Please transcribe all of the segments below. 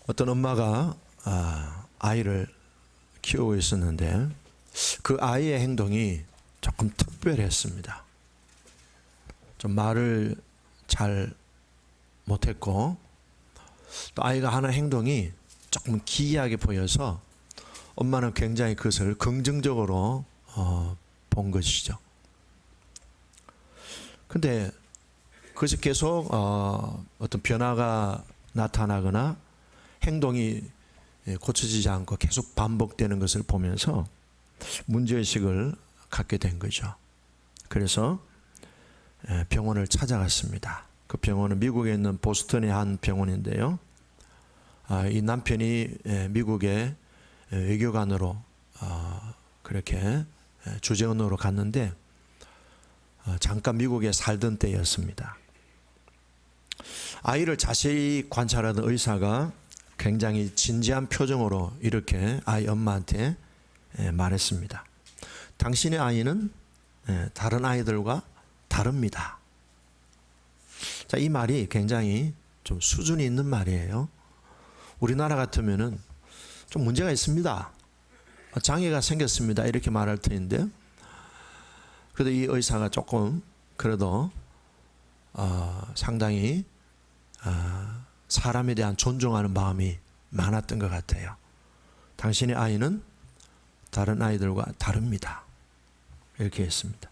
어떤 엄마가 아이를 키우고 있었는데 그 아이의 행동이 조금 특별했습니다. 좀 말을 잘 못했고 또 아이가 하는 행동이 조금 기이하게 보여서 엄마는 굉장히 그것을 긍정적으로 본 것이죠. 근데 그것이 계속 어떤 변화가 나타나거나 행동이 고쳐지지 않고 계속 반복되는 것을 보면서 문제의식을 갖게 된 거죠. 그래서 병원을 찾아갔습니다. 그 병원은 미국에 있는 보스턴의 한 병원인데요. 이 남편이 미국의 외교관으로 그렇게 주재원으로 갔는데 잠깐 미국에 살던 때였습니다. 아이를 자세히 관찰하던 의사가 굉장히 진지한 표정으로 이렇게 아이 엄마한테 말했습니다. 당신의 아이는 다른 아이들과 다릅니다. 자, 이 말이 굉장히 좀 수준이 있는 말이에요. 우리나라 같으면은 좀 문제가 있습니다. 장애가 생겼습니다. 이렇게 말할 터인데, 그래도 이 의사가 조금 그래도 상당히 사람에 대한 존중하는 마음이 많았던 것 같아요. 당신의 아이는 다른 아이들과 다릅니다. 이렇게 했습니다.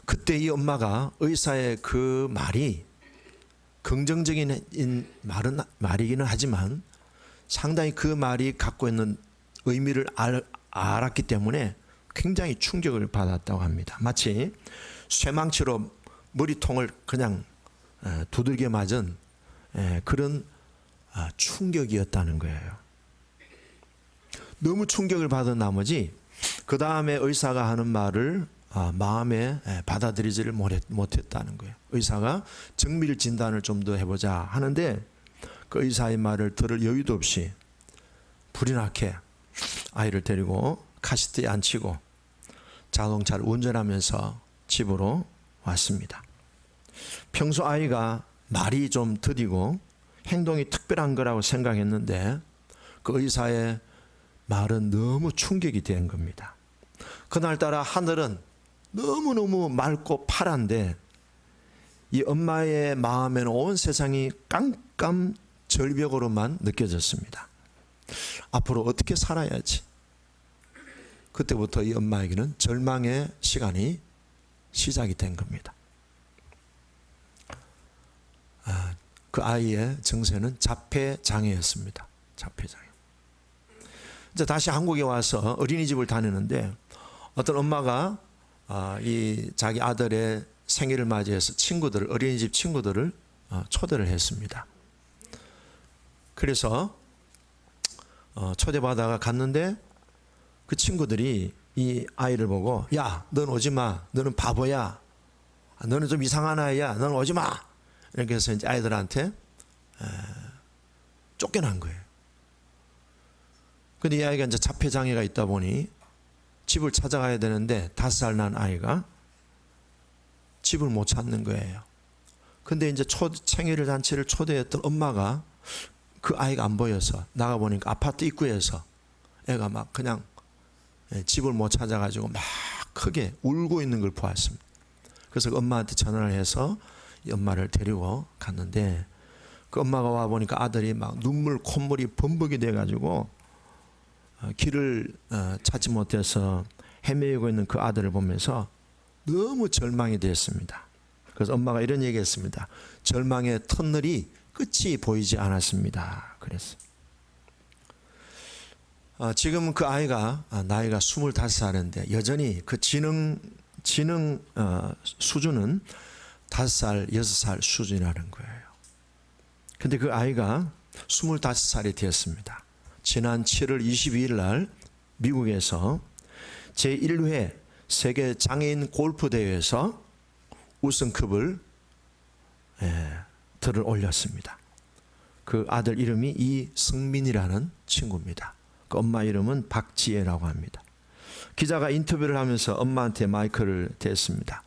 그때 이 엄마가 의사의 그 말이 긍정적인 말이기는 하지만 상당히 그 말이 갖고 있는 의미를 알았기 때문에 굉장히 충격을 받았다고 합니다. 마치 쇠망치로 머리통을 그냥 두들겨 맞은 그런 충격이었다는 거예요. 너무 충격을 받은 나머지 그 다음에 의사가 하는 말을 마음에 받아들이지를 못했다는 거예요. 의사가 정밀 진단을 좀 더 해보자 하는데 그 의사의 말을 들을 여유도 없이 불이 나게 아이를 데리고 카시트에 앉히고 자동차를 운전하면서 집으로 왔습니다. 평소 아이가 말이 좀 더디고 행동이 특별한 거라고 생각했는데 그 의사의 말은 너무 충격이 된 겁니다. 그날따라 하늘은 너무너무 맑고 파란데 이 엄마의 마음에는 온 세상이 깜깜 절벽으로만 느껴졌습니다. 앞으로 어떻게 살아야지? 그때부터 이 엄마에게는 절망의 시간이 시작이 된 겁니다. 그 아이의 증세는 자폐장애였습니다. 자폐장애. 이제 다시 한국에 와서 어린이집을 다니는데 어떤 엄마가 이 자기 아들의 생일을 맞이해서 어린이집 친구들을 초대를 했습니다. 그래서 초대받아가 갔는데 그 친구들이 이 아이를 보고 야, 넌 오지 마. 너는 바보야. 너는 좀 이상한 아이야. 너는 오지 마. 이렇게 해서 이제 아이들한테 쫓겨난 거예요. 근데 이 아이가 이제 자폐장애가 있다 보니 집을 찾아가야 되는데 5살 난 아이가 집을 못 찾는 거예요. 근데 이제 생일 잔치를 초대했던 엄마가 그 아이가 안 보여서 나가보니까 아파트 입구에서 애가 막 그냥 집을 못 찾아가지고 막 크게 울고 있는 걸 보았습니다. 그래서 그 엄마한테 전화를 해서 이 엄마를 데리고 갔는데 그 엄마가 와보니까 아들이 막 눈물 콧물이 범벅이 돼가지고 길을 찾지 못해서 헤매고 있는 그 아들을 보면서 너무 절망이 되었습니다. 그래서 엄마가 이런 얘기했습니다. 절망의 터널이 끝이 보이지 않았습니다. 그랬어요. 지금 그 아이가 나이가 25살인데 여전히 그 지능 수준은 5살, 6살 수준이라는 거예요. 근데 그 아이가 25살이 되었습니다. 지난 7월 22일 날 미국에서 제1회 세계 장애인 골프 대회에서 우승컵을 들을 올렸습니다. 그 아들 이름이 이승민이라는 친구입니다. 그 엄마 이름은 박지혜라고 합니다. 기자가 인터뷰를 하면서 엄마한테 마이크를 댔습니다.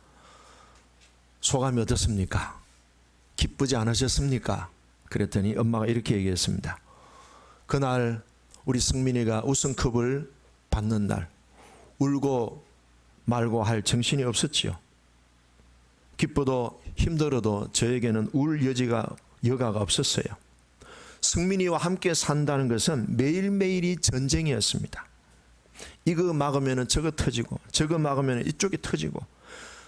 소감이 어떻습니까? 기쁘지 않으셨습니까? 그랬더니 엄마가 이렇게 얘기했습니다. 그날 우리 승민이가 우승컵을 받는 날 울고 말고 할 정신이 없었지요. 기뻐도 힘들어도 저에게는 울 여가가 없었어요. 승민이와 함께 산다는 것은 매일매일이 전쟁이었습니다. 이거 막으면 저거 터지고 저거 막으면 이쪽이 터지고,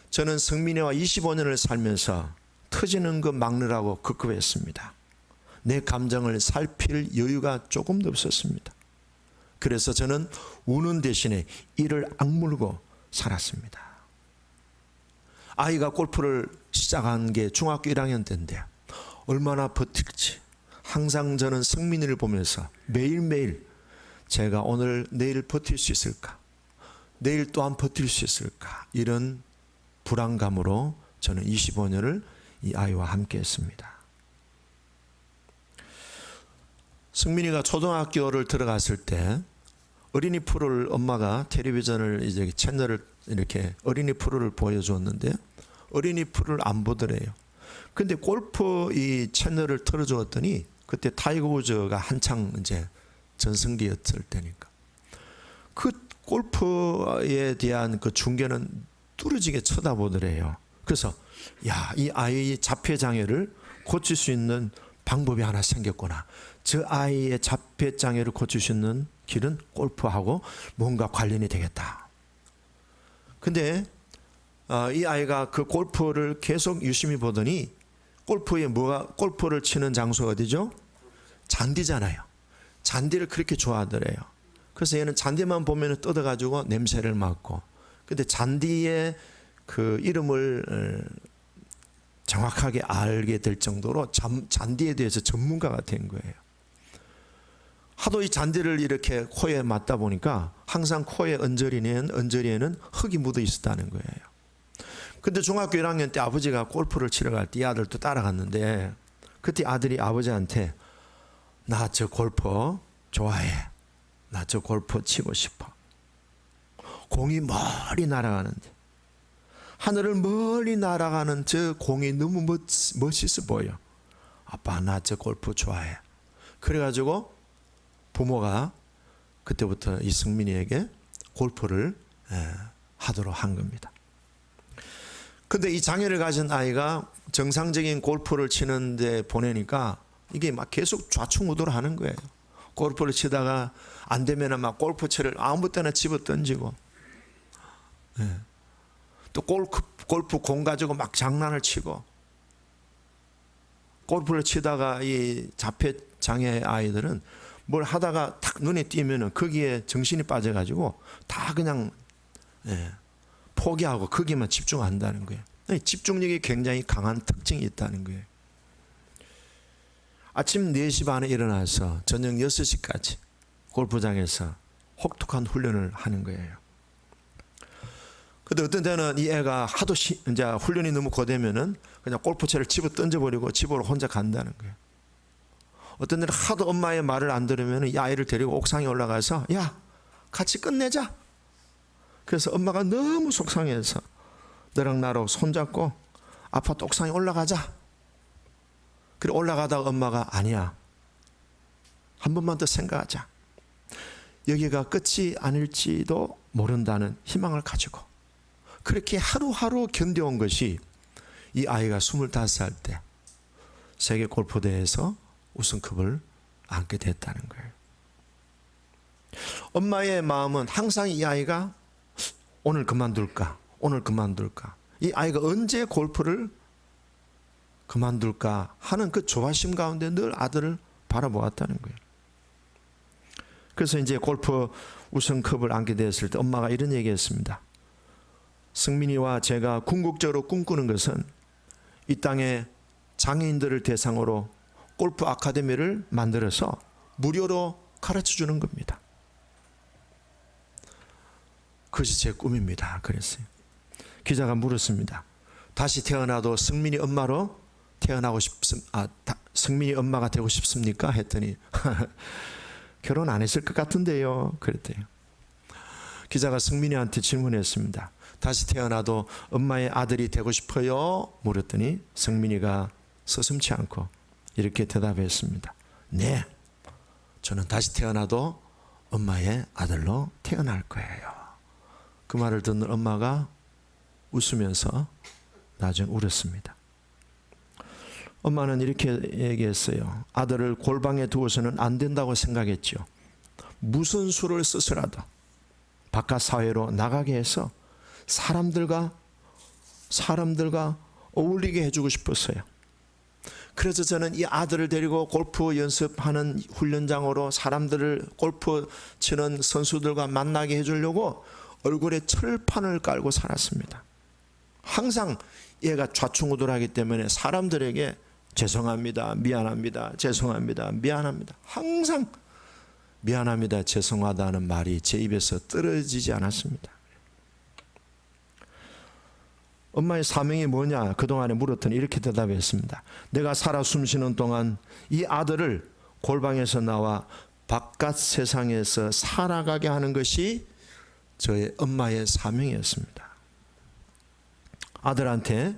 저는 승민이와 25년을 살면서 터지는 거 막느라고 급급했습니다. 내 감정을 살필 여유가 조금도 없었습니다. 그래서 저는 우는 대신에 이를 악물고 살았습니다. 아이가 골프를 시작한 게 중학교 1학년 때인데 얼마나 버틸지 항상 저는 승민이를 보면서 매일매일 제가 오늘 내일 버틸 수 있을까, 내일 또한 버틸 수 있을까, 이런 불안감으로 저는 25년을 이 아이와 함께 했습니다. 승민이가 초등학교를 들어갔을 때 어린이 프로를 엄마가 텔레비전을 이제 채널을 이렇게 어린이 프로를 보여주었는데 어린이 프로를 안 보더래요. 근데 골프 이 채널을 틀어주었더니 그때 타이거 우즈가 한창 이제 전성기였을 때니까 그 골프에 대한 그 중계는 뚫어지게 쳐다보더래요. 그래서 야, 이 아이의 자폐 장애를 고칠 수 있는 방법이 하나 생겼구나. 저 아이의 자폐 장애를 고칠 수 있는 길은 골프하고 뭔가 관련이 되겠다. 근데 이 아이가 그 골프를 계속 유심히 보더니 골프를 치는 장소가 어디죠? 잔디잖아요. 잔디를 그렇게 좋아하더래요. 그래서 얘는 잔디만 보면 뜯어가지고 냄새를 맡고, 근데 잔디의 그 이름을 정확하게 알게 될 정도로 잔디에 대해서 전문가가 된 거예요. 하도 이 잔디를 이렇게 코에 맞다 보니까 항상 코의 언저리에는 흙이 묻어 있었다는 거예요. 근데 중학교 1학년 때 아버지가 골프를 치러 갈 때 이 아들도 따라갔는데 그때 아들이 아버지한테 나 저 골프 좋아해. 나 저 골프 치고 싶어. 공이 멀리 날아가는데, 하늘을 멀리 날아가는 저 공이 너무 멋있어 보여. 아빠 나 저 골프 좋아해. 그래가지고 부모가 그때부터 이 승민이에게 골프를 하도록 한 겁니다. 근데 이 장애를 가진 아이가 정상적인 골프를 치는데 보내니까 이게 막 계속 좌충우돌 하는 거예요. 골프를 치다가 안 되면 막 골프채를 아무 때나 집어 던지고, 또 골프 공 가지고 막 장난을 치고, 골프를 치다가 이 자폐 장애 아이들은 뭘 하다가 탁 눈에 띄면은 거기에 정신이 빠져가지고 다 그냥 포기하고 거기만 집중한다는 거예요. 집중력이 굉장히 강한 특징이 있다는 거예요. 아침 4시 반에 일어나서 저녁 6시까지 골프장에서 혹독한 훈련을 하는 거예요. 근데 어떤 때는 이 애가 하도 이제 훈련이 너무 고되면은 그냥 골프채를 집어 던져버리고 집으로 혼자 간다는 거예요. 어떤 때는 하도 엄마의 말을 안 들으면 이 아이를 데리고 옥상에 올라가서 야, 같이 끝내자. 그래서 엄마가 너무 속상해서 너랑 나로 손잡고 아파트 옥상에 올라가자. 그래 올라가다가 엄마가 아니야, 한 번만 더 생각하자. 여기가 끝이 아닐지도 모른다는 희망을 가지고 그렇게 하루하루 견뎌온 것이 이 아이가 25살 때 세계 골프대회에서 우승컵을 안게 됐다는 거예요. 엄마의 마음은 항상 이 아이가 오늘 그만둘까, 오늘 그만둘까, 이 아이가 언제 골프를 그만둘까 하는 그 조바심 가운데 늘 아들을 바라보았다는 거예요. 그래서 이제 골프 우승컵을 안게 되었을 때 엄마가 이런 얘기했습니다. 승민이와 제가 궁극적으로 꿈꾸는 것은 이 땅에 장애인들을 대상으로 골프 아카데미를 만들어서 무료로 가르쳐 주는 겁니다. 그것이 제 꿈입니다. 그랬어요. 기자가 물었습니다. 다시 태어나도 승민이 엄마로 태어나고 승민이 엄마가 되고 싶습니까? 했더니 결혼 안 했을 것 같은데요. 그랬대요. 기자가 승민이한테 질문했습니다. 다시 태어나도 엄마의 아들이 되고 싶어요? 물었더니 승민이가 서슴지 않고 이렇게 대답했습니다. 네, 저는 다시 태어나도 엄마의 아들로 태어날 거예요. 그 말을 듣는 엄마가 웃으면서 나중에 울었습니다. 엄마는 이렇게 얘기했어요. 아들을 골방에 두어서는 안 된다고 생각했죠. 무슨 수를 쓰서라도 바깥 사회로 나가게 해서 사람들과 어울리게 해주고 싶었어요. 그래서 저는 이 아들을 데리고 골프 연습하는 훈련장으로 사람들을 골프 치는 선수들과 만나게 해주려고 얼굴에 철판을 깔고 살았습니다. 항상 얘가 좌충우돌하기 때문에 사람들에게 죄송합니다, 미안합니다, 죄송합니다, 미안합니다, 항상 미안합니다, 죄송하다는 말이 제 입에서 떨어지지 않았습니다. 엄마의 사명이 뭐냐 그동안에 물었더니 이렇게 대답했습니다. 내가 살아 숨쉬는 동안 이 아들을 골방에서 나와 바깥 세상에서 살아가게 하는 것이 저의 엄마의 사명이었습니다. 아들한테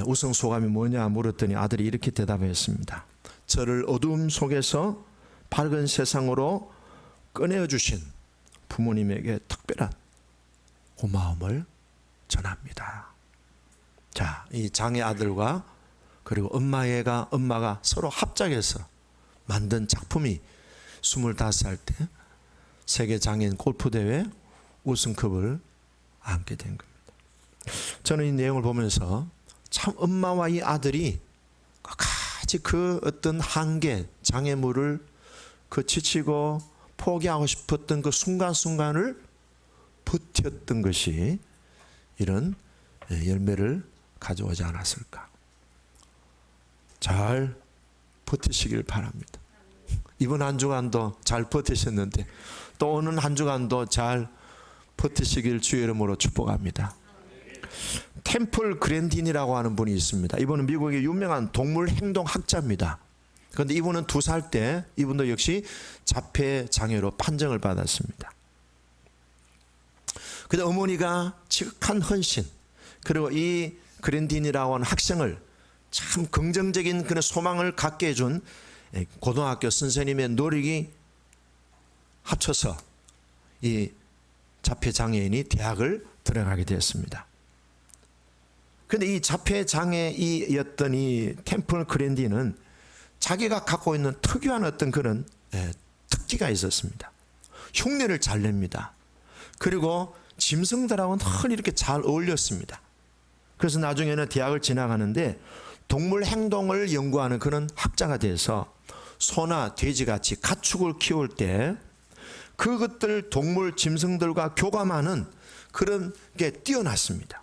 우선 소감이 뭐냐 물었더니 아들이 이렇게 대답했습니다. 저를 어두움 속에서 밝은 세상으로 꺼내주신 부모님에게 특별한 고마움을 전합니다. 자, 이 장애 아들과 그리고 엄마가 서로 합작해서 만든 작품이 25살 때 세계 장애인 골프 대회 우승컵을 안게 된 겁니다. 저는 이 내용을 보면서 참 엄마와 이 아들이 끝까지 그 어떤 한계, 장애물을 그 지치고 포기하고 싶었던 그 순간순간을 버텼던 것이 이런 열매를 가져오지 않았을까. 잘 버티시길 바랍니다. 이번 한 주간도 잘 버티셨는데 또 오는 한 주간도 잘 버티시길 주의 이름으로 축복합니다. 템플 그랜딘이라고 하는 분이 있습니다. 이분은 미국의 유명한 동물 행동 학자입니다. 그런데 이분은 2살 때 이분도 역시 자폐 장애로 판정을 받았습니다. 근데 어머니가 지극한 헌신, 그리고 이 그랜딘이라고 하는 학생을 참 긍정적인 그런 소망을 갖게 해준 고등학교 선생님의 노력이 합쳐서 이 자폐 장애인이 대학을 들어가게 되었습니다. 그런데 이 자폐 장애이였던 이 템플 그랜딘은 자기가 갖고 있는 특유한 어떤 그런 특기가 있었습니다. 흉내를 잘 냅니다. 그리고 짐승들하고는 늘 이렇게 잘 어울렸습니다. 그래서 나중에는 대학을 지나가는데 동물 행동을 연구하는 그런 학자가 돼서 소나 돼지같이 가축을 키울 때 그것들 동물 짐승들과 교감하는 그런 게 뛰어났습니다.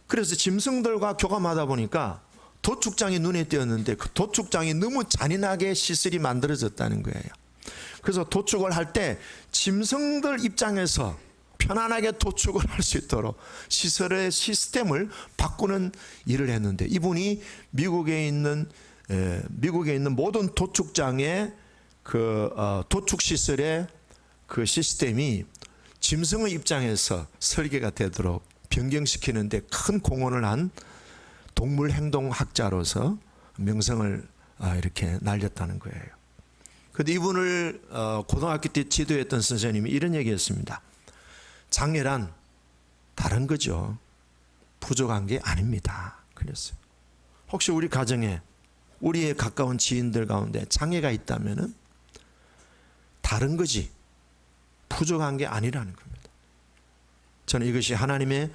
그래서 짐승들과 교감하다 보니까 도축장이 눈에 띄었는데 그 도축장이 너무 잔인하게 시설이 만들어졌다는 거예요. 그래서 도축을 할 때 짐승들 입장에서 편안하게 도축을 할 수 있도록 시설의 시스템을 바꾸는 일을 했는데 이분이 미국에 있는 모든 도축장의 그 도축 시설의 그 시스템이 짐승의 입장에서 설계가 되도록 변경시키는데 큰 공헌을 한 동물 행동학자로서 명성을 이렇게 날렸다는 거예요. 그런데 이분을 고등학교 때 지도했던 선생님이 이런 얘기했습니다. 장애란 다른 거죠. 부족한 게 아닙니다. 그랬어요. 혹시 우리 가정에 우리의 가까운 지인들 가운데 장애가 있다면은 다른 거지 부족한 게 아니라는 겁니다. 저는 이것이 하나님의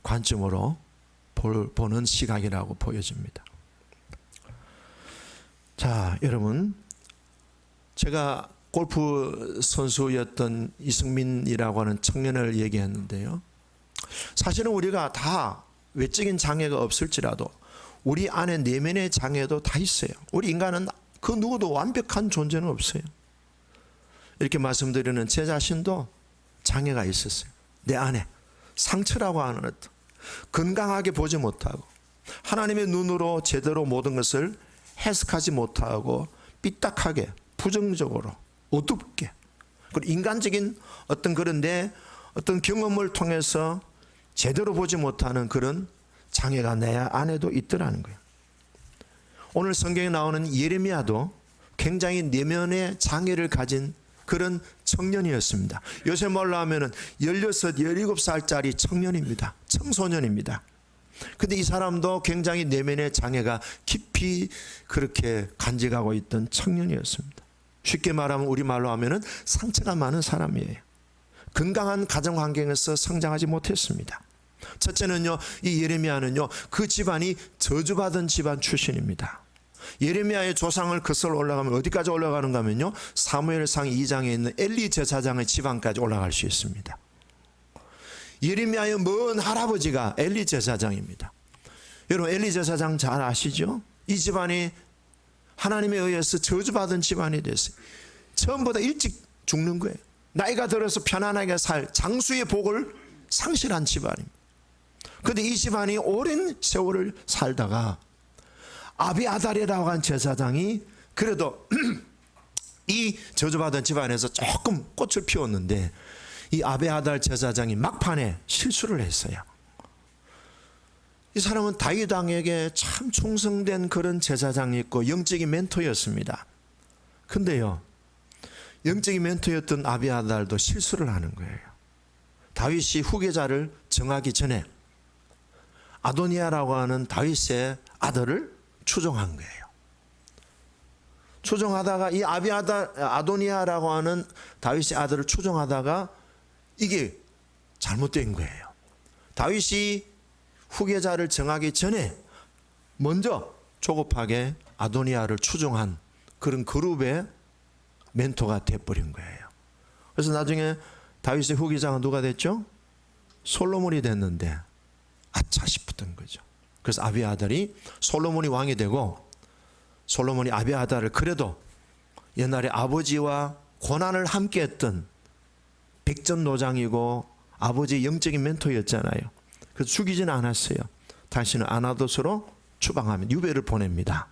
관점으로 보는 시각이라고 보여집니다. 자, 여러분, 제가 골프 선수였던 이승민이라고 하는 청년을 얘기했는데요. 사실은 우리가 다 외적인 장애가 없을지라도 우리 안에 내면의 장애도 다 있어요. 우리 인간은 그 누구도 완벽한 존재는 없어요. 이렇게 말씀드리는 제 자신도 장애가 있었어요. 내 안에 상처라고 하는 어떤 건강하게 보지 못하고 하나님의 눈으로 제대로 모든 것을 해석하지 못하고 삐딱하게 부정적으로 어둡게 그리고 인간적인 어떤 그런 내 어떤 경험을 통해서 제대로 보지 못하는 그런 장애가 내 안에도 있더라는 거예요. 오늘 성경에 나오는 예레미야도 굉장히 내면의 장애를 가진 그런 청년이었습니다. 요새 말로 하면은 16, 17살짜리 청년입니다. 청소년입니다. 근데 이 사람도 굉장히 내면의 장애가 깊이 그렇게 간직하고 있던 청년이었습니다. 쉽게 말하면 우리말로 하면은 상처가 많은 사람이에요. 건강한 가정 환경에서 성장하지 못했습니다. 첫째는요, 이 예레미야는요, 그 집안이 저주받은 집안 출신입니다. 예레미야의 조상을 거슬러 올라가면 어디까지 올라가는가 하면요, 사무엘상 2장에 있는 엘리 제사장의 집안까지 올라갈 수 있습니다. 예레미야의 먼 할아버지가 엘리 제사장입니다. 여러분, 엘리 제사장 잘 아시죠? 이 집안이 하나님에 의해서 저주받은 집안이 됐어요. 처음보다 일찍 죽는 거예요. 나이가 들어서 편안하게 살 장수의 복을 상실한 집안입니다. 그런데 이 집안이 오랜 세월을 살다가 아비아달이라고 한 제사장이 그래도 이 저주받은 집안에서 조금 꽃을 피웠는데, 이 아비아달 제사장이 막판에 실수를 했어요. 이 사람은 다윗 왕에게 참 충성된 그런 제사장이었고 영적인 멘토였습니다. 근데요, 영적인 멘토였던 아비아달도 실수를 하는 거예요. 다윗이 후계자를 정하기 전에 아도니아라고 하는 다윗의 아들을 추종한 거예요. 추종하다가 이 아도니아라고 하는 다윗의 아들을 추종하다가 이게 잘못된 거예요. 다윗이 후계자를 정하기 전에 먼저 조급하게 아도니아를 추종한 그런 그룹의 멘토가 돼버린 거예요. 그래서 나중에 다윗의 후계자가 누가 됐죠? 솔로몬이 됐는데 아차 싶었던 거죠. 그래서 아비아달이 솔로몬이 왕이 되고, 솔로몬이 아비아달을 그래도 옛날에 아버지와 고난을 함께 했던 백전노장이고 아버지의 영적인 멘토였잖아요. 그래서 죽이지는 않았어요. 당신은 아나돗으로 추방하면 유배를 보냅니다.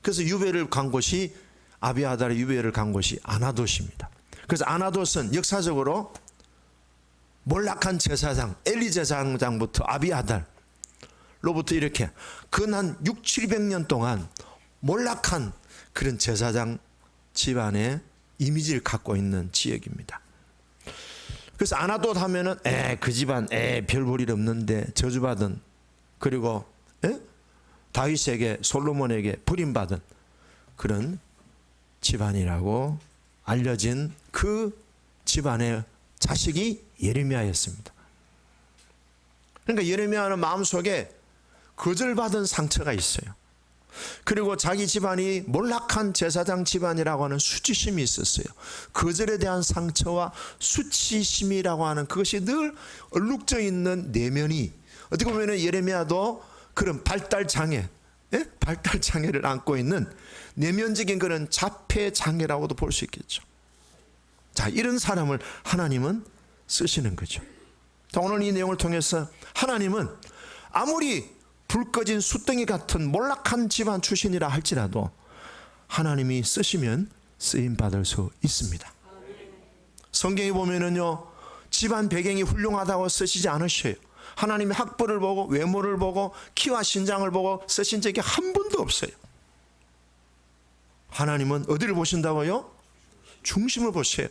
그래서 유배를 간 곳이, 아비아달의 유배를 간 곳이 아나돗입니다. 그래서 아나돗은 역사적으로 몰락한 제사장 엘리 제사장부터 아비아달로부터 이렇게 근 6, 700년 동안 몰락한 그런 제사장 집안의 이미지를 갖고 있는 지역입니다. 그래서 아나돗 하면은 그 집안 별 볼 일 없는데 저주받은, 그리고 다윗에게 솔로몬에게 버림받은 그런 집안이라고 알려진 그 집안의 자식이 예레미야였습니다. 그러니까 예레미야는 마음속에 거절받은 상처가 있어요. 그리고 자기 집안이 몰락한 제사장 집안이라고 하는 수치심이 있었어요. 거절에 대한 상처와 수치심이라고 하는 그것이 늘 얼룩져 있는 내면이, 어떻게 보면 예레미야도 그런 발달장애, 발달장애를 안고 있는 내면적인 그런 자폐장애라고도 볼 수 있겠죠. 자, 이런 사람을 하나님은 쓰시는 거죠. 자, 오늘 이 내용을 통해서 하나님은 아무리 불 꺼진 숯덩이 같은 몰락한 집안 출신이라 할지라도 하나님이 쓰시면 쓰임받을 수 있습니다. 성경에 보면은요, 집안 배경이 훌륭하다고 쓰시지 않으셔요. 하나님의 학벌을 보고 외모를 보고 키와 신장을 보고 쓰신 적이 한 번도 없어요. 하나님은 어디를 보신다고요? 중심을 보세요.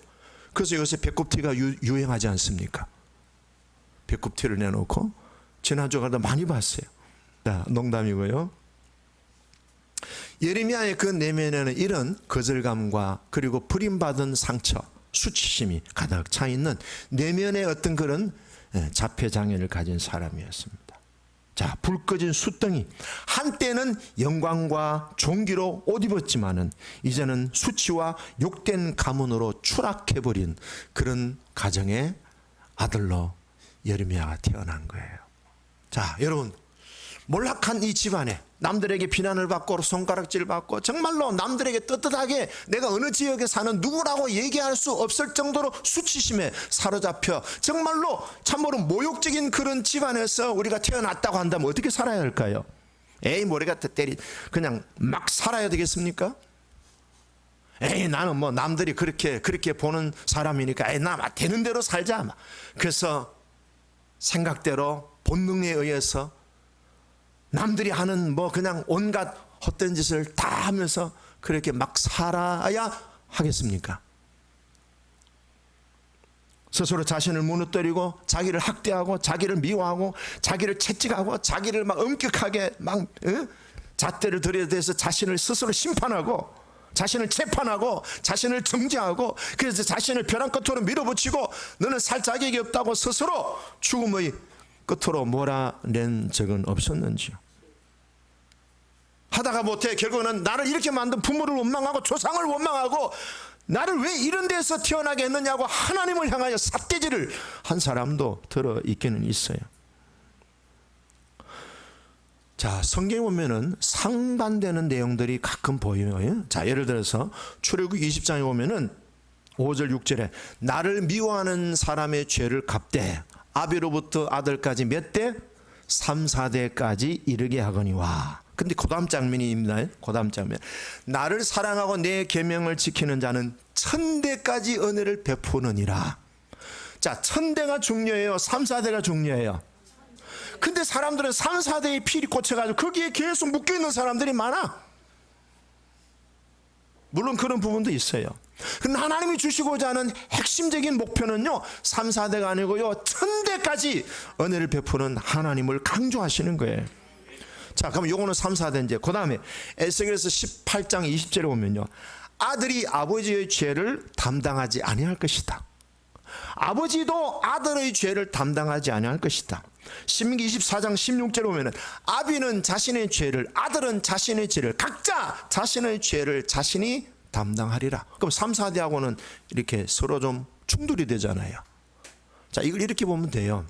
그래서 요새 배꼽티가 유행하지 않습니까? 배꼽티를 내놓고 지난주에도 많이 봤어요. 자, 농담이고요. 예레미야의 그 내면에는 이런 거절감과 그리고 버림받은 상처, 수치심이 가득 차 있는 내면의 어떤 그런 자폐장애를 가진 사람이었습니다. 자, 불 꺼진 숯덩이, 한때는 영광과 존귀로 옷 입었지만은 이제는 수치와 욕된 가문으로 추락해버린 그런 가정의 아들로 예레미야가 태어난 거예요. 자, 여러분, 몰락한 이 집안에 남들에게 비난을 받고 손가락질 받고 정말로 남들에게 떳떳하게 내가 어느 지역에 사는 누구라고 얘기할 수 없을 정도로 수치심에 사로잡혀 정말로 참으로 모욕적인 그런 집안에서 우리가 태어났다고 한다면 어떻게 살아야 할까요? 머리가 때리 그냥 막 살아야 되겠습니까? 나는 뭐 남들이 그렇게 보는 사람이니까 나 되는 대로 살자. 그래서 생각대로 본능에 의해서 남들이 하는 뭐 그냥 온갖 헛된 짓을 다 하면서 그렇게 막 살아야 하겠습니까? 스스로 자신을 무너뜨리고 자기를 학대하고 자기를 미워하고 자기를 채찍하고 자기를 막 엄격하게 막 잣대를 들여대서 자신을 스스로 심판하고 자신을 재판하고 자신을 정죄하고 그래서 자신을 벼랑 끝으로 밀어붙이고 너는 살 자격이 없다고 스스로 죽음의 끝으로 몰아낸 적은 없었는지요? 하다가 못해 결국은 나를 이렇게 만든 부모를 원망하고 조상을 원망하고 나를 왜 이런 데서 태어나게 했느냐고 하나님을 향하여 삿대질을 한 사람도 들어 있기는 있어요. 자, 성경에 보면은 상반되는 내용들이 가끔 보여요. 자, 예를 들어서 출애굽기 20장에 보면은 5절 6절에 나를 미워하는 사람의 죄를 갚되 아비로부터 아들까지 몇 대? 3, 4대까지 이르게 하거니와. 근데 그 다음 장면입니다. 그 다음 장면. 나를 사랑하고 내 계명을 지키는 자는 1000대까지 은혜를 베푸느니라. 자, 1000대가 중요해요? 3, 4대가 중요해요? 근데 사람들은 3, 4대의 필이 꽂혀가지고 거기에 계속 묶여있는 사람들이 많아. 물론 그런 부분도 있어요. 근데 하나님이 주시고자 하는 핵심적인 목표는요 3, 4대가 아니고요 1000대까지 은혜를 베푸는 하나님을 강조하시는 거예요. 자, 그럼 요거는 3, 4대인데 그 다음에 에스겔서 18장 20절에 보면요 아들이 아버지의 죄를 담당하지 아니할 것이다. 아버지도 아들의 죄를 담당하지 아니할 것이다. 신명기 24장 16절에 보면은 아비는 자신의 죄를 아들은 자신의 죄를 각자 자신의 죄를 자신이 담당하리라. 그럼 3, 4대하고는 이렇게 서로 좀 충돌이 되잖아요. 자, 이걸 이렇게 보면 돼요.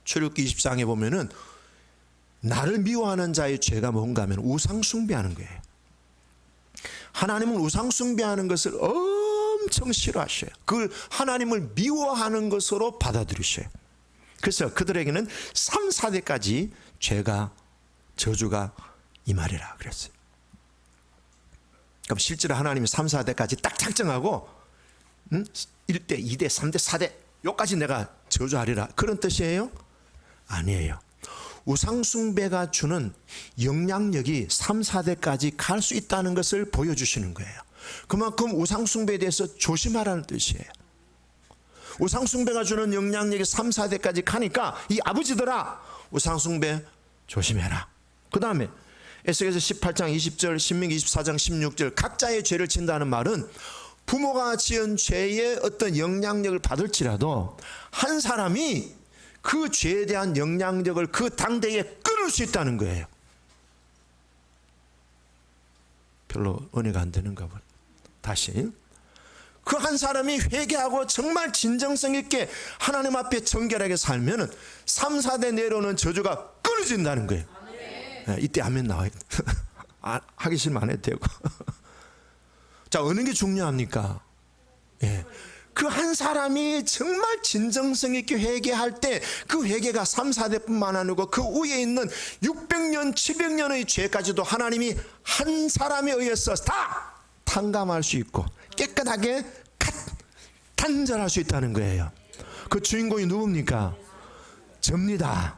출애굽기 20장에 보면은 나를 미워하는 자의 죄가 뭔가 하면 우상 숭배하는 거예요. 하나님은 우상 숭배하는 것을 엄청 싫어하셔요. 그걸 하나님을 미워하는 것으로 받아들이셔요. 그래서 그들에게는 3, 4대까지 죄가 저주가 임하리라 그랬어요. 그럼 실제로 하나님이 3, 4대까지 딱 작정하고 1대, 2대, 3대, 4대 요까지 내가 저주하리라 그런 뜻이에요? 아니에요. 우상숭배가 주는 영향력이 3, 4대까지 갈 수 있다는 것을 보여주시는 거예요. 그만큼 우상숭배에 대해서 조심하라는 뜻이에요. 우상숭배가 주는 영향력이 3, 4대까지 가니까 이 아버지들아 우상숭배 조심해라. 그 다음에 에스겔서 18장 20절 신명기 24장 16절 각자의 죄를 진다는 말은 부모가 지은 죄의 어떤 영향력을 받을지라도 한 사람이 그 죄에 대한 영향력을 그 당대에 끊을 수 있다는 거예요. 별로 은혜가 안 되는가 봐요. 다시 그 한 사람이 회개하고 정말 진정성 있게 하나님 앞에 정결하게 살면은 3, 4대 내려오는 저주가 끊어진다는 거예요. 네, 이때 아멘 나와요. 하기 싫으면 안 해도 되고. 자, 어느 게 중요합니까? 예. 그 한 사람이 정말 진정성 있게 회개할 때 그 회개가 3, 4대뿐만 아니고 그 위에 있는 600년, 700년의 죄까지도 하나님이 한 사람에 의해서 다 탕감할 수 있고 깨끗하게 단절할 수 있다는 거예요. 그 주인공이 누굽니까? 접니다.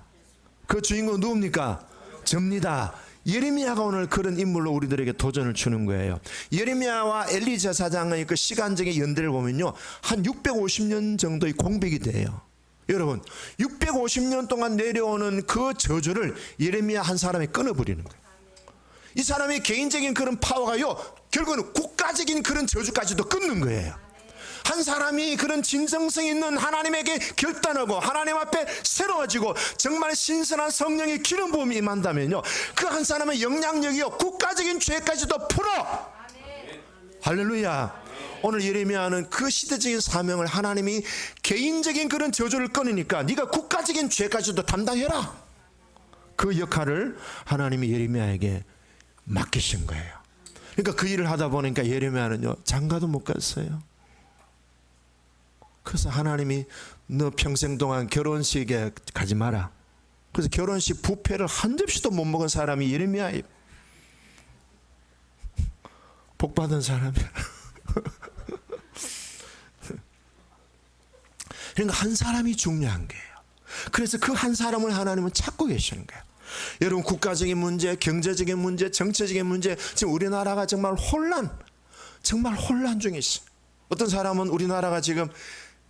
그 주인공은 누굽니까? 접니다. 예레미야가 오늘 그런 인물로 우리들에게 도전을 주는 거예요. 예레미야와 엘리 제사장의 그 시간적인 연대를 보면요 한 650년 정도의 공백이 돼요. 여러분 650년 동안 내려오는 그 저주를 예레미야 한 사람이 끊어버리는 거예요. 이 사람의 개인적인 그런 파워가요 결국은 국가적인 그런 저주까지도 끊는 거예요. 한 사람이 그런 진정성 있는 하나님에게 결단하고 하나님 앞에 새로워지고 정말 신선한 성령의 기름 부음이 임한다면요 그 한 사람의 영향력이요 국가적인 죄까지도 풀어. 할렐루야. 오늘 예레미야는 그 시대적인 사명을 하나님이 개인적인 그런 저주를 끊으니까 네가 국가적인 죄까지도 담당해라. 그 역할을 하나님이 예레미야에게 맡기신 거예요. 그러니까 그 일을 하다 보니까 예레미야는요 장가도 못 갔어요. 그래서 하나님이 너 평생 동안 결혼식에 가지 마라. 그래서 결혼식 뷔페를 한 접시도 못 먹은 사람이 예레미야예요. 복 받은 사람이야. 그러니까 한 사람이 중요한 거예요. 그래서 그 한 사람을 하나님은 찾고 계시는 거예요. 여러분, 국가적인 문제, 경제적인 문제, 정치적인 문제, 지금 우리나라가 정말 혼란 중에 있어요. 어떤 사람은 우리나라가 지금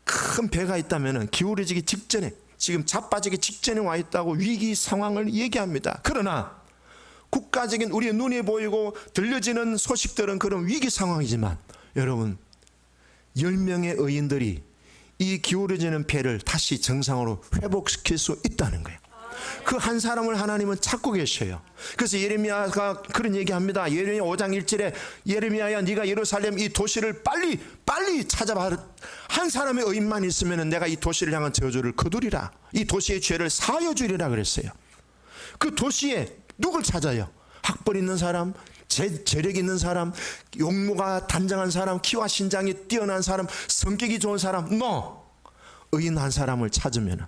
큰 배가 있다면 기울어지기 직전에, 지금 자빠지기 직전에 와 있다고 위기 상황을 얘기합니다. 그러나 국가적인 우리의 눈에 보이고 들려지는 소식들은 그런 위기 상황이지만, 여러분, 10명의 의인들이 이 기울어지는 배를 다시 정상으로 회복시킬 수 있다는 거예요. 그 한 사람을 하나님은 찾고 계셔요. 그래서 예레미야가 그런 얘기합니다. 예레미야 5장 1절에 예레미야야, 네가 예루살렘 이 도시를 빨리 찾아봐. 한 사람의 의인만 있으면 내가 이 도시를 향한 저주를 거두리라. 이 도시의 죄를 사하여 주리라 그랬어요. 그 도시에 누굴 찾아요? 학벌 있는 사람, 재력 있는 사람, 용모가 단정한 사람, 키와 신장이 뛰어난 사람, 성격이 좋은 사람, 의인 한 사람을 찾으면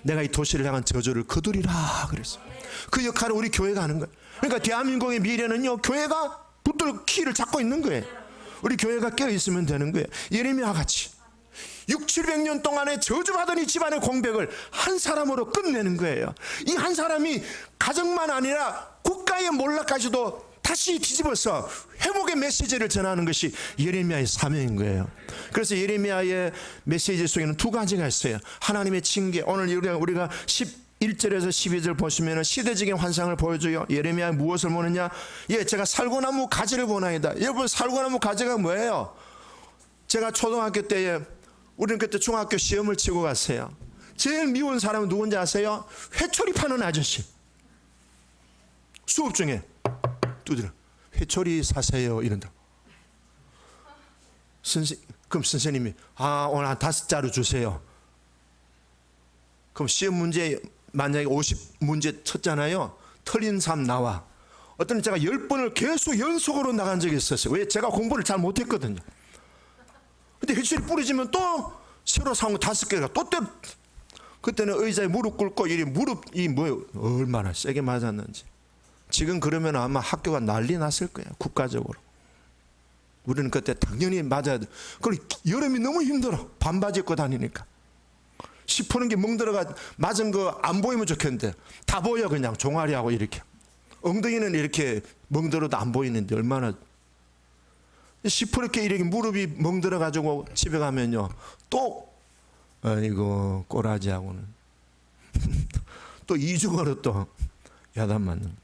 내가 이 도시를 향한 저주를 거두리라 그랬어요. 그 역할을 우리 교회가 하는 거예요. 그러니까 대한민국의 미래는요, 교회가 붙들고 키를 잡고 있는 거예요. 우리 교회가 깨어 있으면 되는 거예요. 예레미야 같이 600~700년 동안에 저주받은 이 집안의 공백을 한 사람으로 끝내는 거예요. 이 한 사람이 가정만 아니라 국가의 몰락까지도 다시 뒤집어서 회복의 메시지를 전하는 것이 예레미야의 사명인 거예요. 그래서 예레미야의 메시지 속에는 두 가지가 있어요. 하나님의 징계, 오늘 우리가 11절에서 12절 보시면 시대적인 환상을 보여줘요. 예레미야 무엇을 보느냐? 제가 살구나무 가지를 보나이다. 여러분, 살구나무 가지가 뭐예요? 제가 초등학교 때에, 우리는 그때 중학교 시험을 치고 갔어요. 제일 미운 사람은 누군지 아세요? 회초리 파는 아저씨. 수업 중에 두드려, 회초리 사세요 이런다. 그럼 선생님이 오늘 한 5자루 주세요. 그럼 시험 문제 만약에 50문제 쳤잖아요. 틀린 3 나와. 어떤 제가 10번을 계속 연속으로 나간 적이 있었어요. 왜? 제가 공부를 잘 못했거든요. 근데 회초리 뿌려지면 또 새로 사온 거 5개가 또 그때는 의자에 무릎 꿇고 무릎이 얼마나 세게 맞았는지. 지금 그러면 아마 학교가 난리 났을 거예요. 국가적으로. 우리는 그때 당연히 맞아야 돼. 그리고 여름이 너무 힘들어. 반바지 입고 다니니까. 시 푸는 게 멍들어가 맞은 거 안 보이면 좋겠는데 다 보여. 그냥 종아리하고 이렇게. 엉덩이는 이렇게 멍들어도 안 보이는데 얼마나. 시퍼렇게 이렇게 무릎이 멍들어가지고 집에 가면요, 또 이거 꼬라지하고는 또 이중으로 또 야단 맞는.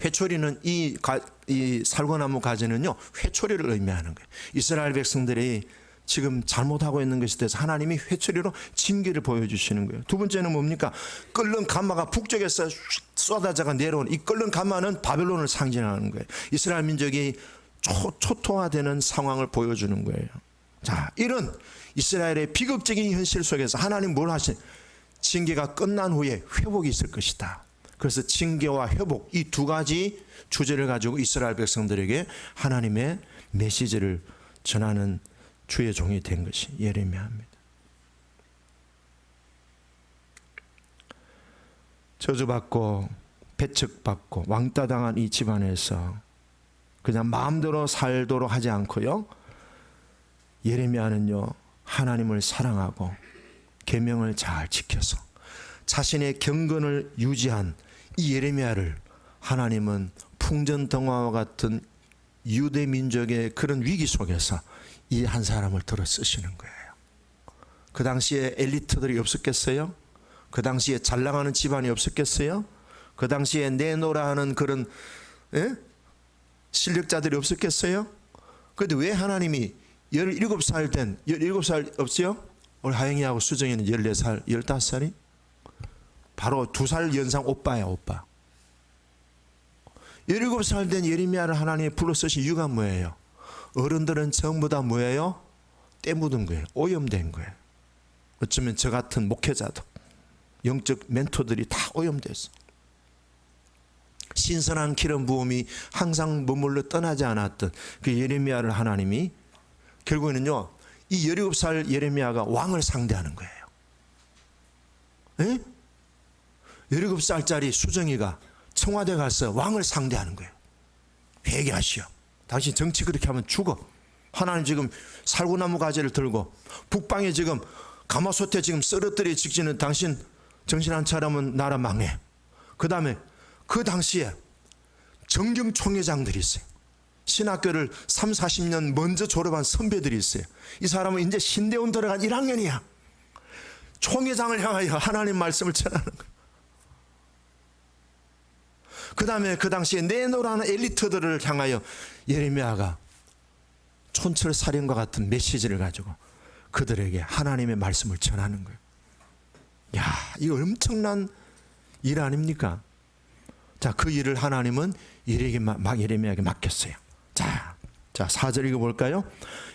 회초리는 이 살구나무 가지는요, 회초리를 의미하는 거예요. 이스라엘 백성들이 지금 잘못하고 있는 것에 대해서 하나님이 회초리로 징계를 보여주시는 거예요. 두 번째는 뭡니까? 끓는 가마가 북쪽에서 쏟아져가 내려온 이 끓는 가마는 바벨론을 상징하는 거예요. 이스라엘 민족이 초토화되는 상황을 보여주는 거예요. 자, 이런 이스라엘의 비극적인 현실 속에서 하나님 뭘 하신? 징계가 끝난 후에 회복이 있을 것이다. 그래서 징계와 회복, 이 두 가지 주제를 가지고 이스라엘 백성들에게 하나님의 메시지를 전하는 주의 종이 된 것이 예레미야입니다. 저주받고 배척받고 왕따당한 이 집안에서 그냥 마음대로 살도록 하지 않고요, 예레미야는요, 하나님을 사랑하고 계명을 잘 지켜서 자신의 경건을 유지한 이 예레미야를 하나님은 풍전등화와 같은 유대 민족의 그런 위기 속에서 이 한 사람을 들어 쓰시는 거예요. 그 당시에 엘리트들이 없었겠어요? 그 당시에 잘 나가는 집안이 없었겠어요? 그 당시에 내노라 하는 그런 실력자들이 없었겠어요? 그런데 왜 하나님이 17살 없어요? 우리 하영이하고 수정이는 14살, 15살이? 바로 2살 연상 오빠야, 오빠. 17살 된 예레미야를 하나님이 불러 쓰신 이유가 뭐예요? 어른들은 전부 다 뭐예요? 때 묻은 거예요. 오염된 거예요. 어쩌면 저 같은 목회자도, 영적 멘토들이 다 오염됐어. 신선한 기름 부음이 항상 머물러 떠나지 않았던 그 예레미야를 하나님이 결국에는요, 이 17살 예레미야가 왕을 상대하는 거예요. 에? 17살짜리 수정이가 청와대 가서 왕을 상대하는 거예요. 회개하시오. 당신 정치 그렇게 하면 죽어. 하나님 지금 살구나무 가지를 들고 북방에 지금 가마솥에 지금 썰어뜨려 직지는 당신 정신 안 차리면 나라 망해. 그 다음에 그 당시에 정경총회장들이 있어요. 신학교를 3, 40년 먼저 졸업한 선배들이 있어요. 이 사람은 이제 신대원 들어간 1학년이야. 총회장을 향하여 하나님 말씀을 전하는 거예요. 그 다음에 그 당시에 내노라는 엘리트들을 향하여 예레미야가 촌철살인과 같은 메시지를 가지고 그들에게 하나님의 말씀을 전하는 거예요. 야, 이거 엄청난 일 아닙니까? 자, 그 일을 하나님은 예레미야에게 맡겼어요. 자, 4절 읽어볼까요?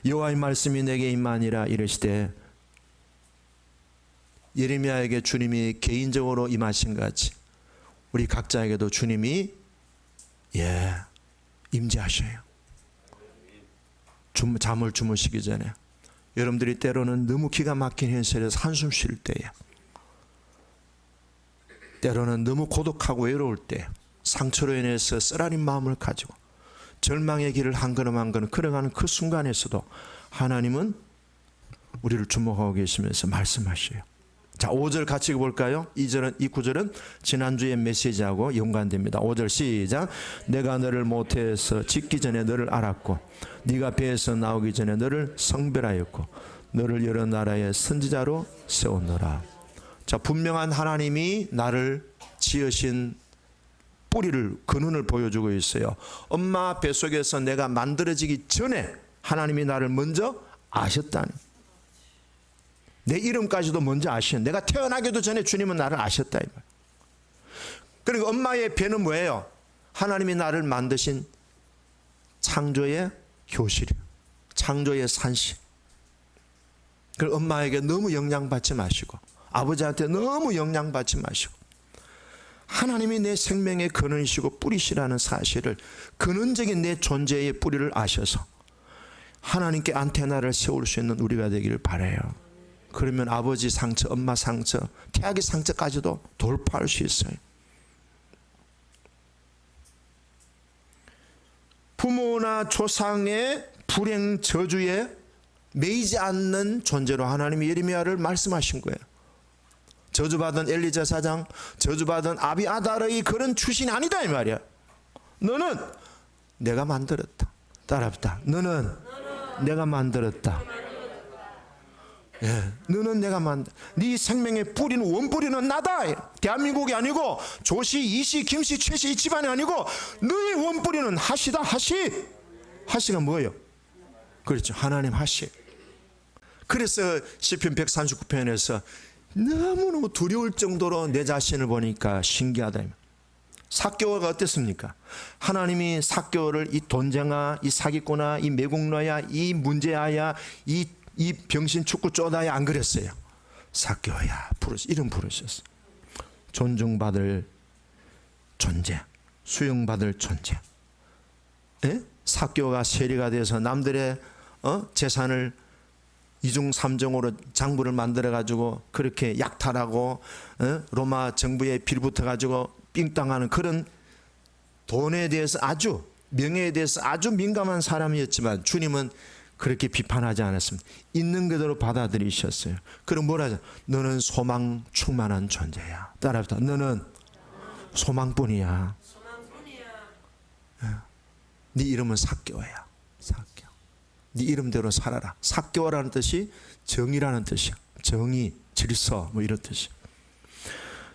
여호와의 말씀이 내게 임하니라 이르시되, 예레미야에게 주님이 개인적으로 임하신 것 같이 우리 각자에게도 주님이 임재하셔요. 잠을 주무시기 전에 여러분들이 때로는 너무 기가 막힌 현실에서 한숨 쉴 때에, 때로는 너무 고독하고 외로울 때, 상처로 인해서 쓰라린 마음을 가지고 절망의 길을 한 걸음 한 걸음 걸어가는 그 순간에서도 하나님은 우리를 주목하고 계시면서 말씀하셔요. 자, 5절 같이 읽어볼까요? 이 9절은 지난주의 메시지하고 연관됩니다. 5절 시작. 내가 너를 모태에서 짓기 전에 너를 알았고 네가 배에서 나오기 전에 너를 성별하였고 너를 여러 나라의 선지자로 세웠노라. 자, 분명한 하나님이 나를 지으신 뿌리를, 근원을 보여주고 있어요. 엄마 뱃속에서 내가 만들어지기 전에 하나님이 나를 먼저 아셨다니. 내 이름까지도 먼저 아시는, 내가 태어나기도 전에 주님은 나를 아셨다 이 말. 그리고 엄마의 배는 뭐예요? 하나님이 나를 만드신 창조의 교실이에요. 창조의 산실. 그 엄마에게 너무 영향받지 마시고 아버지한테 너무 영향받지 마시고 하나님이 내 생명의 근원이시고 뿌리시라는 사실을, 근원적인 내 존재의 뿌리를 아셔서 하나님께 안테나를 세울 수 있는 우리가 되기를 바라요. 그러면 아버지 상처, 엄마 상처, 태아기 상처까지도 돌파할 수 있어요. 부모나 조상의 불행 저주에 매이지 않는 존재로 하나님이 예레미야를 말씀하신 거예요. 저주받은 엘리자 사장, 저주받은 아비아달의 그런 출신이 아니다 이 말이야. 너는 내가 만들었다. 따라합시다. 너는 내가 만들었다. 너는 내가 네 생명의 뿌리는, 원뿌리는 나다. 대한민국이 아니고 조씨, 이씨, 김씨, 최씨 이 집안이 아니고 너의 원뿌리는 하시다. 하시가 뭐예요? 그렇죠, 하나님 하시. 그래서 시편 139편에서 너무너무 두려울 정도로 내 자신을 보니까 신기하다. 삭개오가 어땠습니까? 하나님이 삭개오를 이 돈쟁아, 이 사기꾼아, 이 매국노야, 이 문제아야, 이 병신 축구 쪼다야 안 그랬어요. 삭개오야 이름 부르셨어. 존중받을 존재, 수용받을 존재. 삭개오가 세리가 돼서 남들의 재산을 이중 삼정으로 장부를 만들어 가지고 그렇게 약탈하고 로마 정부에 빌붙어 가지고 삥땅하는 그런 돈에 대해서, 아주 명예에 대해서 아주 민감한 사람이었지만 주님은 그렇게 비판하지 않았습니다. 있는 그대로 받아들이셨어요. 그럼 뭐라 하죠? 너는 소망 충만한 존재야. 따라합시다. 너는 소망뿐이야. 네 이름은 삭개오야. 삭개오. 네 이름대로 살아라. 삭개오라는 뜻이 정의라는 뜻이야. 정의, 질서 뭐 이런 뜻이야.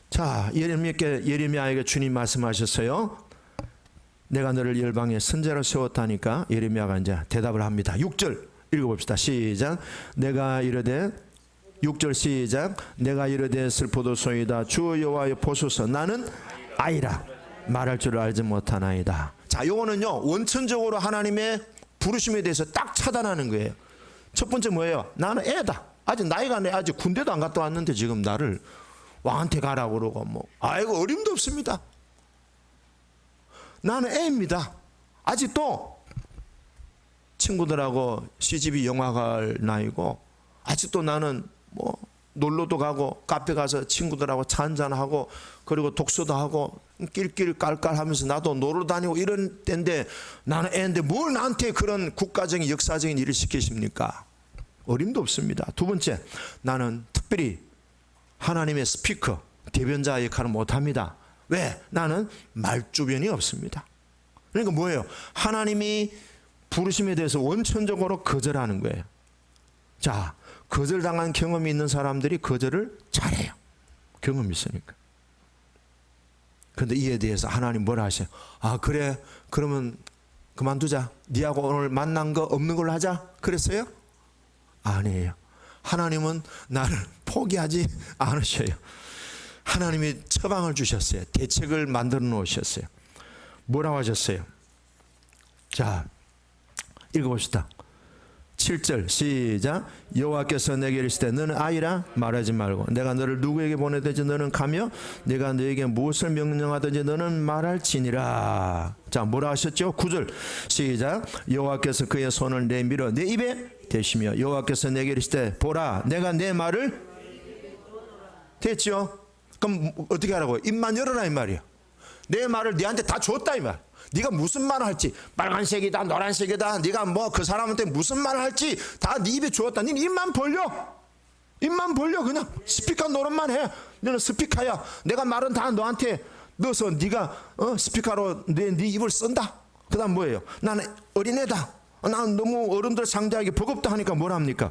자, 예레미야에게 주님 말씀하셨어요. 내가 너를 열방의 선지자로 세웠다니까 예레미야가 이제 대답을 합니다. 6절 읽어봅시다. 시작. 내가 이르되, 6절 시작. 내가 이르되 슬프도소이다. 주 여호와여 보소서. 나는 아이라. 말할 줄을 알지 못하나이다. 자, 요거는요 원천적으로 하나님의 부르심에 대해서 딱 차단하는 거예요. 첫 번째 뭐예요? 나는 애다. 아직 나이가, 내 아직 군대도 안 갔다 왔는데 지금 나를 왕한테 가라고 그러고 뭐, 아이고 어림도 없습니다. 나는 애입니다. 아직도 친구들하고 CGV 영화 갈 나이고, 아직도 나는 뭐 놀러도 가고 카페 가서 친구들하고 차 한잔하고 그리고 독서도 하고 낄낄 깔깔하면서 나도 놀러 다니고 이런 때인데 나는 애인데 뭘 나한테 그런 국가적인 역사적인 일을 시키십니까? 어림도 없습니다. 두 번째, 나는 특별히 하나님의 스피커, 대변자 역할을 못합니다. 왜? 나는 말주변이 없습니다. 그러니까 뭐예요? 하나님이 부르심에 대해서 원천적으로 거절하는 거예요. 자, 거절당한 경험이 있는 사람들이 거절을 잘해요. 경험이 있으니까. 그런데 이에 대해서 하나님 뭐라 하셔요? 아, 그래, 그러면 그만두자. 니하고 오늘 만난 거 없는 걸로 하자. 그랬어요? 아니에요. 하나님은 나를 포기하지 않으셔요. 하나님이 처방을 주셨어요. 대책을 만들어 놓으셨어요. 뭐라고 하셨어요? 자, 읽어봅시다. 7절 시작. 여호와께서 내게 이르시되 너는 아이라 말하지 말고 내가 너를 누구에게 보내든지 너는 가며 내가 너에게 무엇을 명령하든지 너는 말할지니라. 자, 뭐라 하셨죠? 9절 시작. 여호와께서 그의 손을 내밀어 내 입에 대시며 여호와께서 내게 이르시되 보라 내가 내 말을 됐죠? 그럼 어떻게 하라고요? 입만 열어라 이 말이야. 내 말을 네한테 다 줬다 이 말. 네가 무슨 말을 할지 빨간색이다 노란색이다 네가 뭐 그 사람한테 무슨 말을 할지 다 네 입에 주었다. 네 입만 벌려. 입만 벌려. 그냥 스피커 노릇만 해. 너는 스피커야. 내가 말은 다 너한테 넣어서 네가 스피커로 네 입을 쓴다. 그 다음 뭐예요? 나는 어린애다. 나는 너무 어른들 상대하기 버겁다 하니까 뭐라 합니까?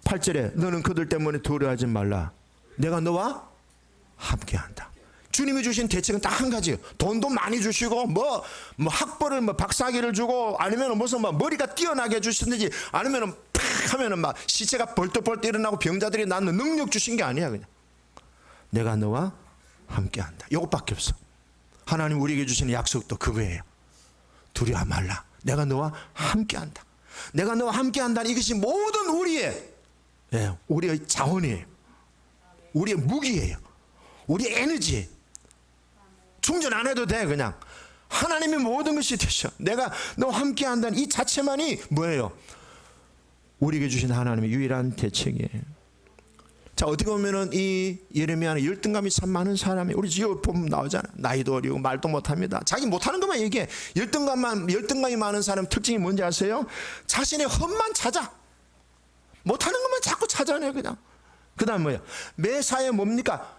8절에 너는 그들 때문에 두려워하지 말라. 내가 너와 함께한다. 주님이 주신 대책은 딱 한 가지예요. 돈도 많이 주시고 뭐 학벌을 박사학위를 주고 아니면 무슨 머리가 뛰어나게 해주시든지 아니면 팍 하면은 막 시체가 벌떡벌떡 일어나고 병자들이 낫는 능력 주신 게 아니야. 그냥 내가 너와 함께한다. 이것밖에 없어. 하나님 우리에게 주시는 약속도 그거예요. 두려워 말라. 내가 너와 함께한다. 내가 너와 함께한다는 이것이 모든 우리의 자원이에요. 우리의 무기예요. 우리의 에너지예요. 충전 안 해도 돼. 그냥 하나님이 모든 것이 되셔. 내가 너와 함께한다는 이 자체만이 뭐예요? 우리에게 주신 하나님의 유일한 대책이에요. 자, 어떻게 보면은 이 예레미야는 열등감이 참 많은 사람이 우리 지금 보면 나오잖아. 나이도 어리고 말도 못합니다. 자기 못하는 것만 얘기해. 열등감이 많은 사람 특징이 뭔지 아세요? 자신의 험만 찾아. 못하는 것만 자꾸 찾아내 그냥. 그 다음 뭐야? 매사에 뭡니까?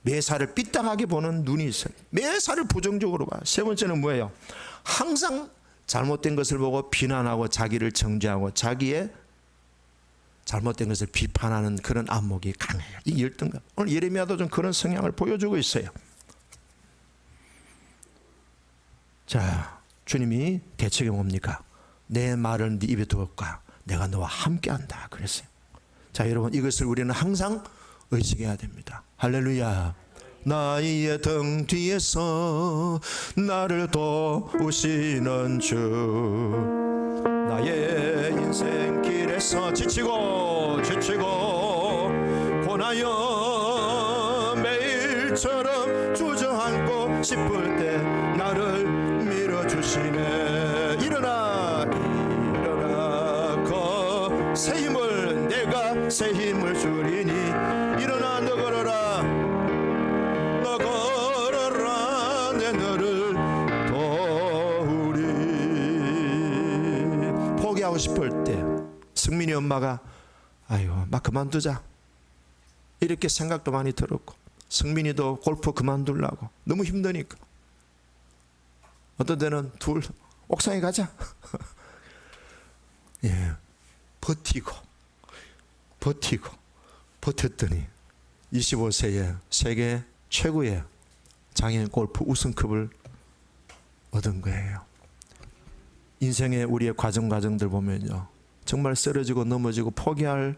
매사를 삐딱하게 보는 눈이 있어요. 매사를 부정적으로 봐요. 세 번째는 뭐예요? 항상 잘못된 것을 보고 비난하고 자기를 정죄하고 자기의 잘못된 것을 비판하는 그런 안목이 강해요. 이 열등감. 오늘 예레미야도 좀 그런 성향을 보여주고 있어요. 자, 주님이 대책이 뭡니까? 내 말을 네 입에 두었까 내가 너와 함께한다 그랬어요. 자, 여러분 이것을 우리는 항상 의식해야 됩니다. 할렐루야. 나의 등 뒤에서 나를 도우시는 주, 나의 인생길에서 지치고 고나여 매일처럼 주저앉고 싶을 때 나를 밀어주시네. 일어나 그 새 힘을 내가 새 힘을 주리니 일어나 너 걸어라 내 너를 도우리. 포기하고 싶을 때 승민이 엄마가 아이고 막 그만두자 이렇게 생각도 많이 들었고 승민이도 골프 그만두려고 너무 힘드니까 어떤 때는 둘 옥상에 가자. 예, 버텼더니 25세에 세계 최고의 장애인 골프 우승컵을 얻은 거예요. 인생의 우리의 과정들 보면요, 정말 쓰러지고 넘어지고 포기할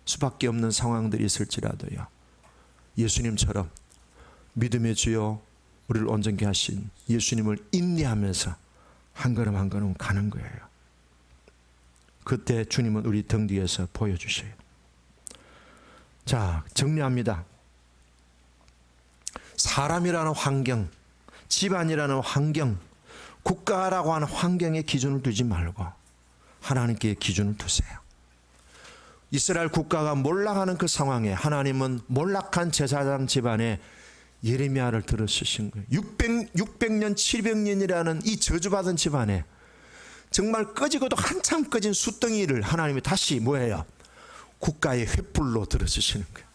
수밖에 없는 상황들이 있을지라도요, 예수님처럼 믿음의 주여 우리를 온전케 하신 예수님을 인내하면서 한 걸음 한 걸음 가는 거예요. 그때 주님은 우리 등 뒤에서 보여주셔요. 자, 정리합니다. 사람이라는 환경, 집안이라는 환경, 국가라고 하는 환경에 기준을 두지 말고 하나님께 기준을 두세요. 이스라엘 국가가 몰락하는 그 상황에 하나님은 몰락한 제사장 집안에 예레미야를 들으신 거예요. 600년, 700년이라는 이 저주받은 집안에 정말 꺼지고도 한참 꺼진 숫덩이를 하나님이 다시 뭐예요? 국가의 횃불로 들어주시는 거예요.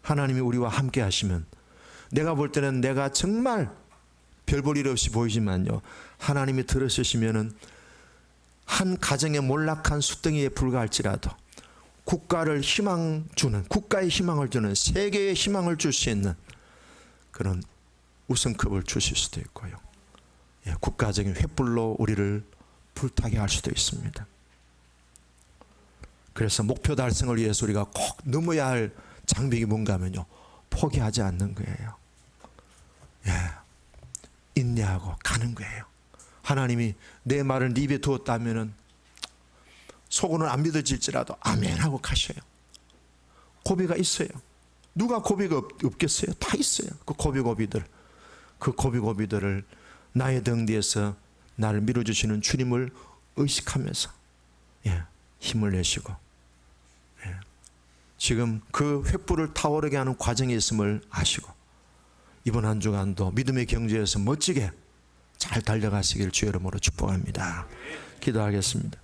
하나님이 우리와 함께 하시면 내가 볼 때는 내가 정말 별 볼 일 없이 보이지만요, 하나님이 들으시면은 한 가정의 몰락한 숫덩이에 불과할지라도 국가를 희망 주는, 국가에 희망을 주는, 세계에 희망을 줄 수 있는 그런 우승컵을 주실 수도 있고요. 예, 국가적인 횃불로 우리를 불타게 할 수도 있습니다. 그래서 목표 달성을 위해서 우리가 꼭 넘어야 할 장벽이 뭔가 하면요, 포기하지 않는 거예요. 예, 인내하고 가는 거예요. 하나님이 내 말을 네 입에 두었다면은 속으로는 안 믿어질지라도 아멘 하고 가셔요. 고비가 있어요. 누가 고비가 없겠어요? 다 있어요. 그 고비들을 나의 등 뒤에서 나를 밀어주시는 주님을 의식하면서, 예, 힘을 내시고, 예, 지금 그 횃불을 타오르게 하는 과정에 있음을 아시고, 이번 한 주간도 믿음의 경주에서 멋지게 잘 달려가시길 주의 이름으로 축복합니다. 기도하겠습니다.